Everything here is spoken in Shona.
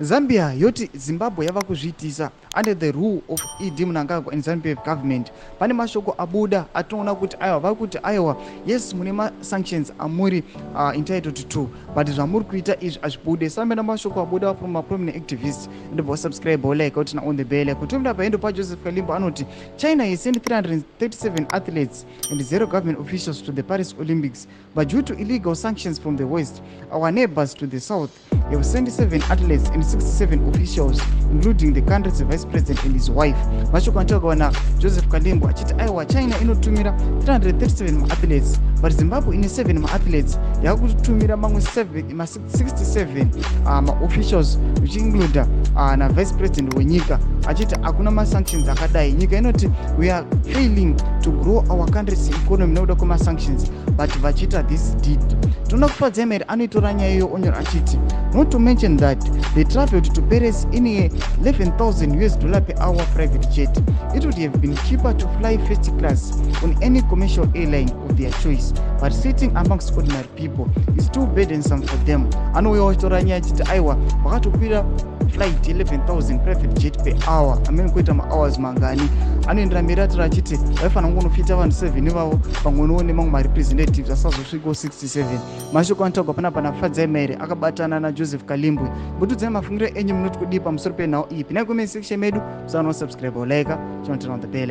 Zambia yoti Zimbabwe yava kuzviitisa under the rule of Idi Mnangagwa and Zambia government. Pane mashoko abuda atoona kuti aiwa vari kuti aiwa yes mune sanctions amuri entitled to, but zvamuri kuita izvi hazvibude. Sambe namashoko abuda from a prominent activist ndobva subscribe like out on the bell. Kutumira paendo paJoseph Kalimbo anoti China has sent 337 athletes and 0 government officials to the Paris Olympics, but due to illegal sanctions from the West, our neighbors to the south have sent 7 athletes and 67 officials, including the country's vice president and his wife. Mashoko anotaurirwa naJoseph Kalimbo achiti aiwa China inotumira 337 athletes, but Zimbabwe ine 7 athletes yakutumira mamwe 67 officials which include na vice president wenyika, achiti hakuna sanctions akadai. Nyika inoti we are failing to grow our country's economy nekuda kwemasanctions, but vachita this deed. Tinoda kufadza mairi anoitora nyaya iyo onyora achiti not to mention that they traveled to Paris in a $11,000 per hour private jet. It would have been cheaper to fly first class on any commercial airline of their choice, but sitting amongst ordinary people is too burdensome for them. Anouya wachitora nyaya achiti aiwa vakatokwira flight 11,000 private jet per hour, amene kuita ma-hours mangani. Anoendera mberi atira achiti vaifana kungonofita vanhu 7 ivavo pamwewo nemamwe ma-representatives asazosvikawo 67. Mashoko anotaurwa panapa nafadzai mairi akabatana naJoseph Kalimbo. Mbutudzai mafungiro enyu munoti kudii pamusoro penhau iyi. Pinai comment section medu, musana kusubscribe like, turn on the bell.